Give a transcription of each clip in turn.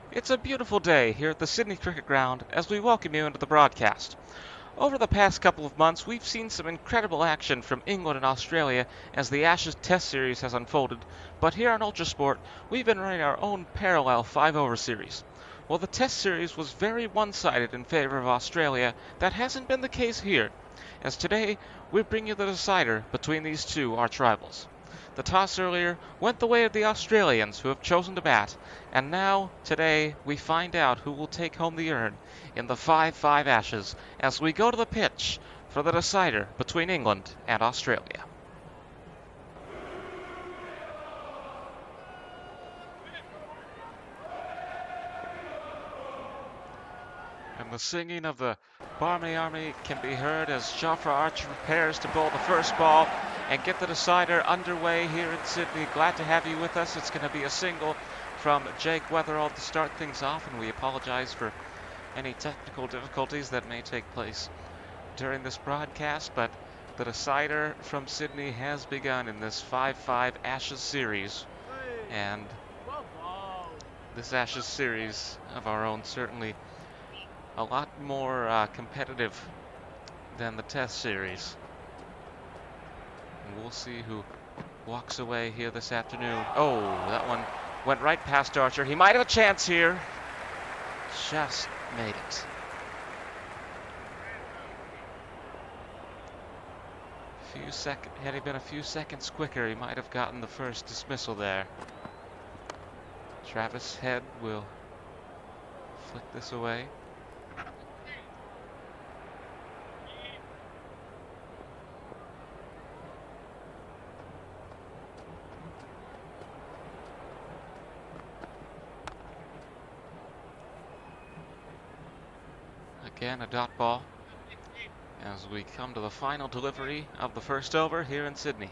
It's a beautiful day here at the Sydney Cricket Ground as we welcome you into the broadcast. Over the past couple of months, we've seen some incredible action from England and Australia as the Ashes Test Series has unfolded, but here on ULTRASPORT, we've been running our own parallel 5-over series. While the Test Series was very one-sided in favor of Australia, that hasn't been the case here, as today we bring you the decider between these two archrivals. The toss earlier went the way of the Australians, who have chosen to bat, and now, today, we find out who will take home the urn in the 5-5 Ashes as we go to the pitch for the decider between England and Australia. And the singing of the Barmy Army can be heard as Jofra Archer prepares to bowl the first ball and get the decider underway here in Sydney. Glad to have you with us. It's going to be a single from Jake Weatherall to start things off, and we apologize for any technical difficulties that may take place during this broadcast, but the decider from Sydney has begun in this 5-5 Ashes series, and this Ashes series of our own certainly a lot more competitive than the Test series. And we'll see who walks away here this afternoon. Oh, that one went right past Archer. He might have a chance here. Just made it. Had he been a few seconds quicker, he might have gotten the first dismissal there. Travis Head will flick this away. Again, a dot ball as we come to the final delivery of the first over here in Sydney.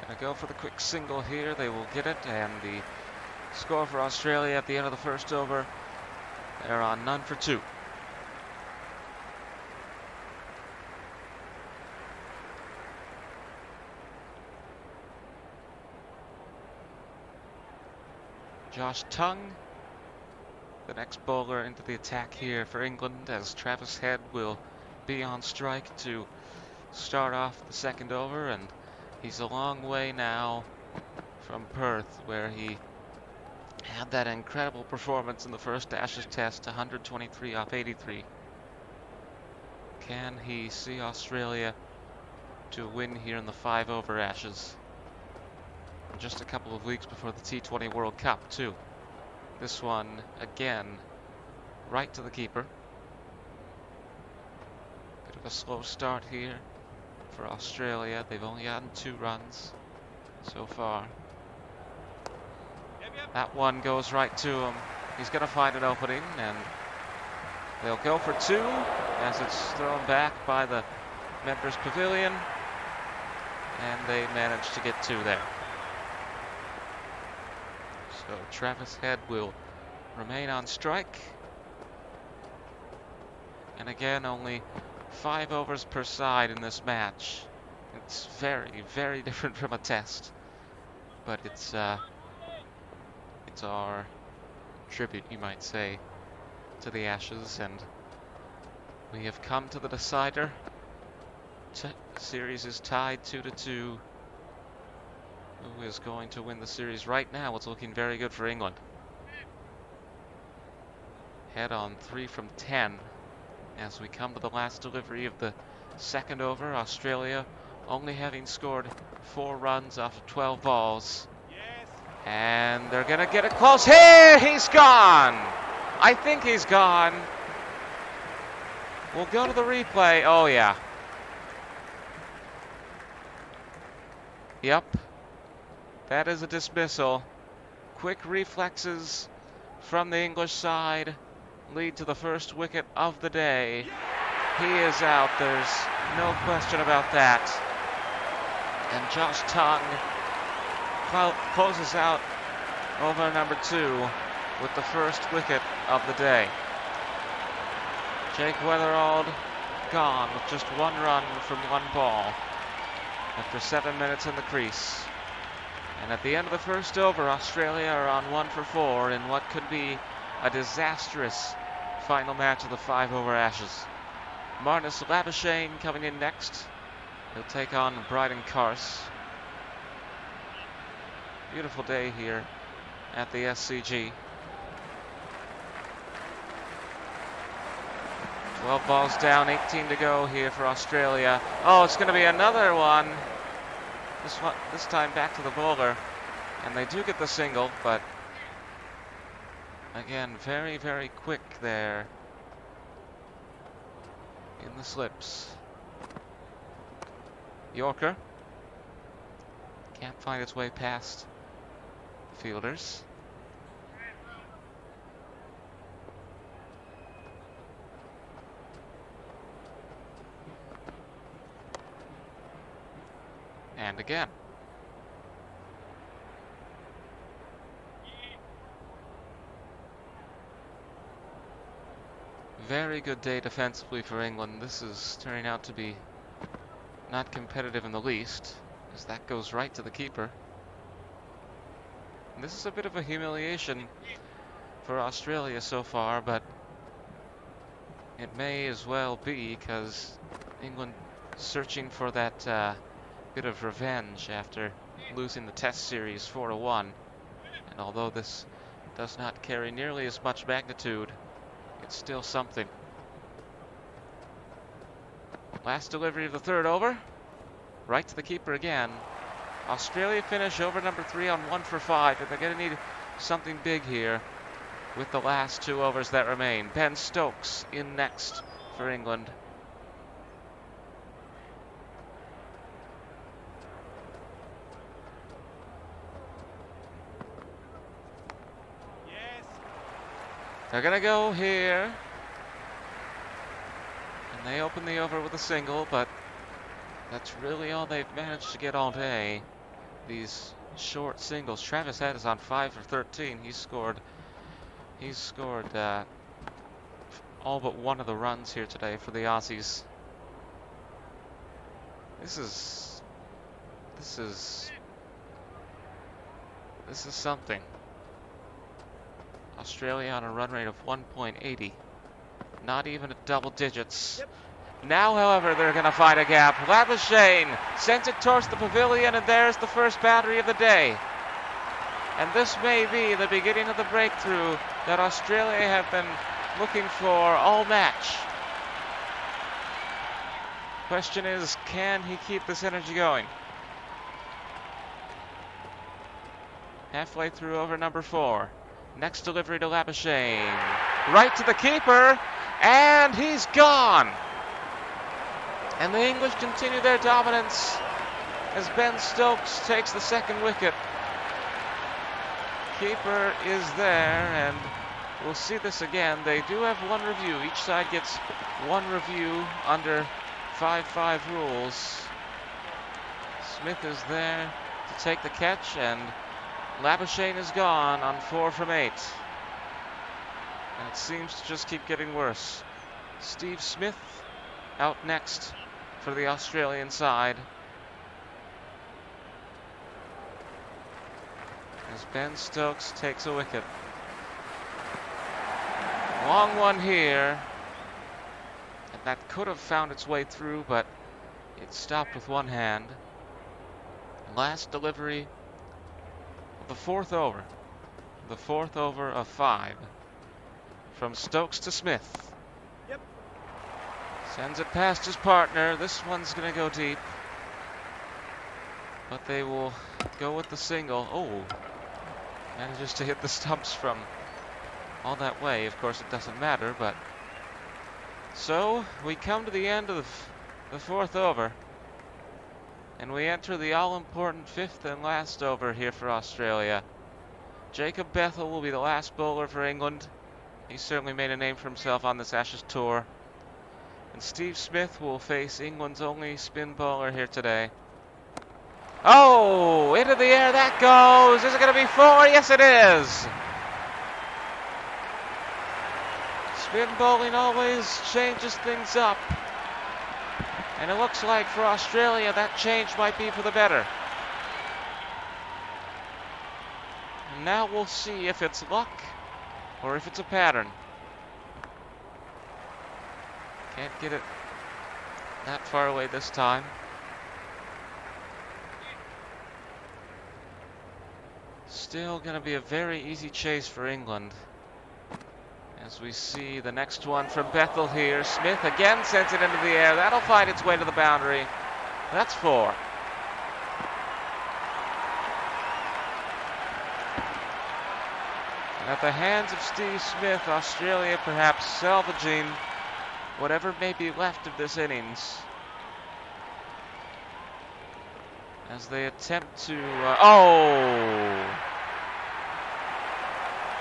Gonna go for the quick single here. They will get it, and the score for Australia at the end of the first over, they're on none for two. Josh Tongue, the next bowler into the attack here for England, as Travis Head will be on strike to start off the second over, and he's a long way now from Perth, where he had that incredible performance in the first Ashes Test, 123 off 83. Can he see Australia to win here in the 5-over Ashes? Just a couple of weeks before the T20 World Cup, too. This one, again, right to the keeper. Bit of a slow start here for Australia. They've only gotten 2 runs so far. That one goes right to him. He's going to find an opening, and they'll go for 2 as it's thrown back by the members' pavilion, and they manage to get 2 there. So Travis Head will remain on strike. And again, only 5 overs per side in this match. It's very, very different from a test. But it's our tribute, you might say, to the Ashes. And we have come to the decider. Series is tied 2-2. Who is going to win the series right now? It's looking very good for England. Head on 3 from 10 as we come to the last delivery of the second over. Australia only having scored 4 runs off of 12 balls. And they're going to get it close. Hey, he's gone. I think he's gone. We'll go to the replay. Oh, yeah. Yep. That is a dismissal. Quick reflexes from the English side lead to the first wicket of the day. He is out. There's no question about that. And Josh Tongue closes out over number 2 with the first wicket of the day. Jake Weatherall gone with just one run from one ball after 7 minutes in the crease. And at the end of the first over, Australia are on 1 for 4 in what could be a disastrous final match of the 5-over Ashes. Marnus Labuschagne coming in next. He'll take on Bryden Carse. Beautiful day here at the SCG. 12 balls down, 18 to go here for Australia. Oh, it's going to be another one. This time back to the bowler. And they do get the single, but again, very, very quick there in the slips. Yorker can't find its way past the fielders. And again. Very good day defensively for England. This is turning out to be not competitive in the least, as that goes right to the keeper. And this is a bit of a humiliation for Australia so far, but it may as well be, because England searching for that bit of revenge after losing the Test series 4-1. And although this does not carry nearly as much magnitude, it's still something. Last delivery of the third over. Right to the keeper again. Australia finish over number 3 on 1 for 5, but they're going to need something big here with the last 2 overs that remain. Ben Stokes in next for England. They're going to go here. And they open the over with a single, but that's really all they've managed to get all day. These short singles. Travis Head is on 5 for 13. He's scored all but one of the runs here today for the Aussies. This is something. Australia on a run rate of 1.80. Not even at double digits. Yep. Now, however, they're going to find a gap. Labuschagne sends it towards the pavilion, and there's the first battery of the day. And this may be the beginning of the breakthrough that Australia have been looking for all match. Question is, can he keep this energy going? Halfway through over number 4. Next delivery to Labuschagne. Right to the keeper, and he's gone. And the English continue their dominance as Ben Stokes takes the second wicket. Keeper is there, and we'll see this again. They do have one review. Each side gets one review under 5-5 rules. Smith is there to take the catch, and Labuschagne is gone on 4 from 8. And it seems to just keep getting worse. Steve Smith out next for the Australian side. As Ben Stokes takes a wicket. Long one here. And that could have found its way through, but it stopped with one hand. Last delivery of the 4th over. The 4th over of 5. From Stokes to Smith. Yep. Sends it past his partner. This one's going to go deep. But they will go with the single. Oh. Manages to hit the stumps from all that way. Of course, it doesn't matter, but... So, we come to the end of the 4th over. And we enter the all-important 5th and last over here for Australia. Jacob Bethel will be the last bowler for England. He certainly made a name for himself on this Ashes tour. And Steve Smith will face England's only spin bowler here today. Oh, into the air that goes. Is it going to be 4? Yes, it is. Spin bowling always changes things up. And it looks like for Australia that change might be for the better. And now we'll see if it's luck or if it's a pattern. Can't get it that far away this time. Still going to be a very easy chase for England. As we see the next one from Bethel here. Smith again sends it into the air. That'll find its way to the boundary. That's 4. And at the hands of Steve Smith, Australia perhaps salvaging whatever may be left of this innings. As they attempt to... oh!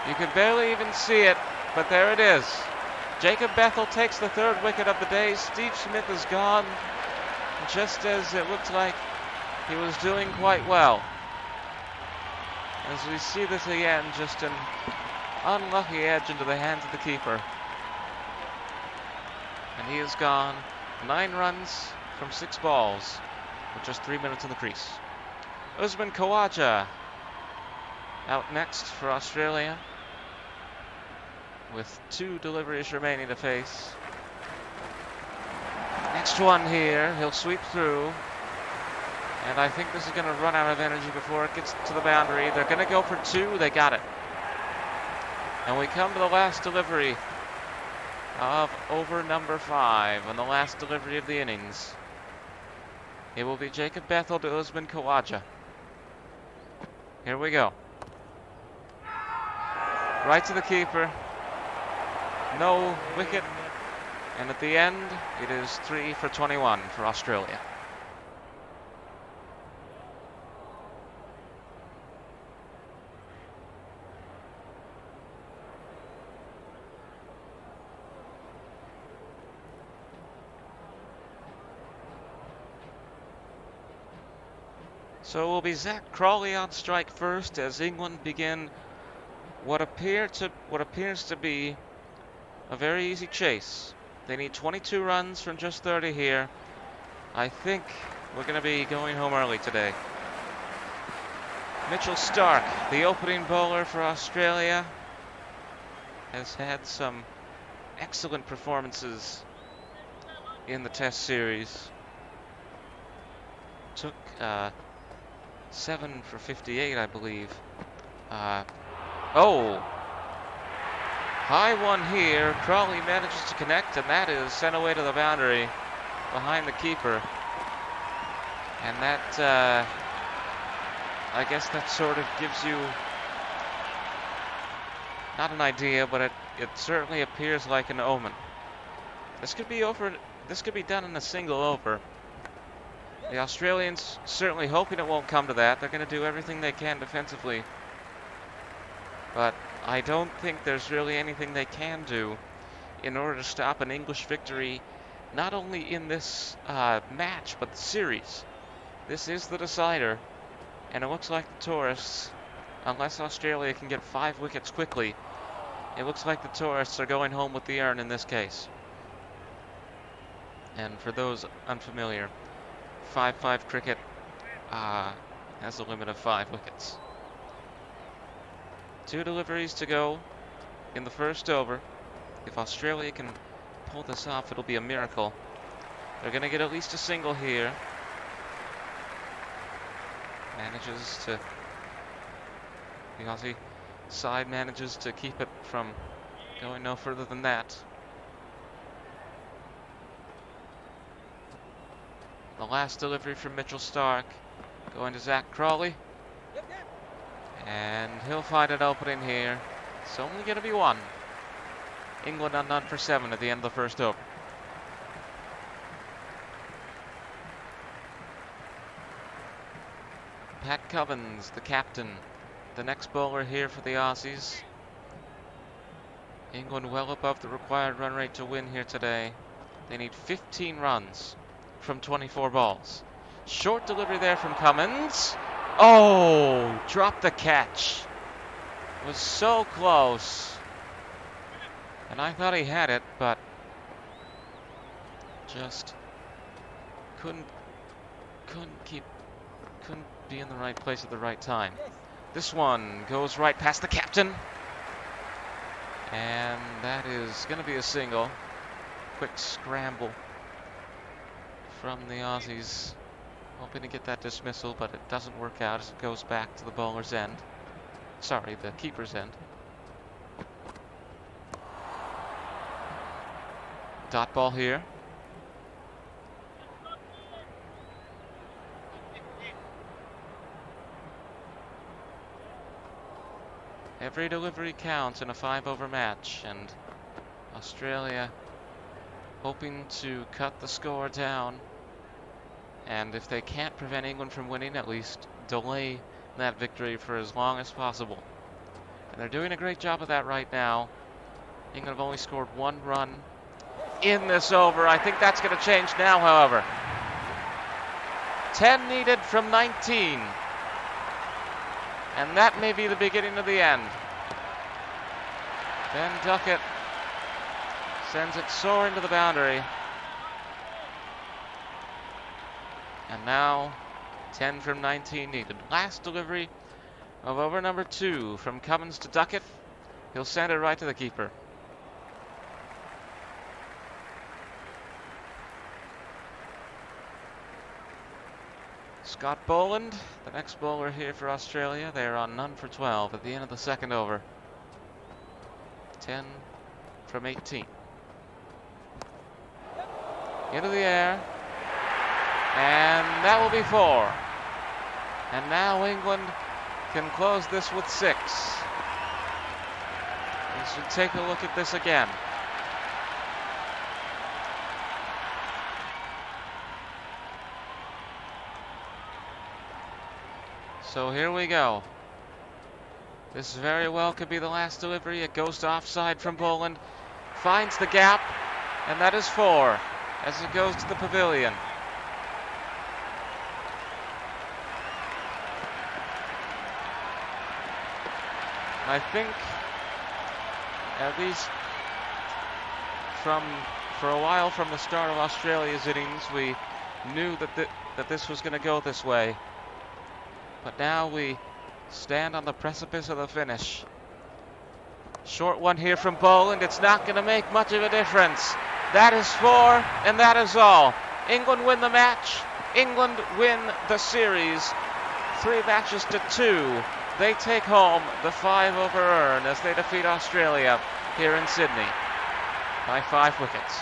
You can barely even see it, but there it is. Jacob Bethel takes the 3rd wicket of the day. Steve Smith is gone, just as it looked like he was doing quite well. As we see this again, just an unlucky edge into the hands of the keeper. And he is gone. 9 runs from 6 balls, with just 3 minutes in the crease. Usman Khawaja out next for Australia, with 2 deliveries remaining to face. Next one here, he'll sweep through. And I think this is going to run out of energy before it gets to the boundary. They're going to go for 2. They got it. And we come to the last delivery of over number 5, and the last delivery of the innings. It will be Jacob Bethel to Usman Khawaja. Here we go. Right to the keeper. No wicket. And at the end, it is 3 for 21 for Australia. So it will be Zach Crawley on strike first as England begin what appears to be a very easy chase. They need 22 runs from just 30 here. I think we're going to be going home early today. Mitchell Starc, the opening bowler for Australia, has had some excellent performances in the Test series. Took 7 for 58, I believe. Oh! High one here. Crawley manages to connect, and that is sent away to the boundary behind the keeper. And that, I guess that sort of gives you not an idea, but it certainly appears like an omen. This could be over. This could be done in a single over. The Australians certainly hoping it won't come to that. They're going to do everything they can defensively. But I don't think there's really anything they can do in order to stop an English victory, not only in this match, but the series. This is the decider, and it looks like the tourists, unless Australia can get 5 wickets quickly, it looks like the tourists are going home with the urn in this case. And for those unfamiliar, 5-5 cricket has a limit of 5 wickets. 2 deliveries to go in the first over. If Australia can pull this off, it'll be a miracle. They're going to get at least a single here. Manages to... The Aussie side manages to keep it from going no further than that. The last delivery from Mitchell Starc going to Zach Crawley. And he'll find an opening here. It's only going to be 1. England on none for 7 at the end of the first over. Pat Cummins, the captain, the next bowler here for the Aussies. England well above the required run rate to win here today. They need 15 runs from 24 balls. Short delivery there from Cummins. Oh, dropped the catch. It was so close. And I thought he had it, but just couldn't be in the right place at the right time. This one goes right past the captain. And that is going to be a single. Quick scramble from the Aussies. Hoping to get that dismissal, but it doesn't work out as it goes back to the bowler's end. Sorry, the keeper's end. Dot ball here. Every delivery counts in a 5-over match, and Australia hoping to cut the score down. And if they can't prevent England from winning, at least delay that victory for as long as possible. And they're doing a great job of that right now. England have only scored 1 run in this over. I think that's going to change now, however. 10 needed from 19. And that may be the beginning of the end. Ben Duckett sends it soaring to the boundary. And now 10 from 19 needed. Last delivery of over number 2 from Cummins to Duckett. He'll send it right to the keeper. Scott Boland, the next bowler here for Australia. They're on none for 12 at the end of the second over. 10 from 18. Into the air. And that will be 4. And now England can close this with 6. We should take a look at this again. So here we go. This very well could be the last delivery. It goes to offside from Boland. Finds the gap. And that is 4 as it goes to the pavilion. I think, at least for a while from the start of Australia's innings, we knew that this was going to go this way. But now we stand on the precipice of the finish. Short one here from Boland. It's not going to make much of a difference. That is 4, and that is all. England win the match. England win the series. 3 matches to 2. They take home the 5-over earn as they defeat Australia here in Sydney by 5 wickets.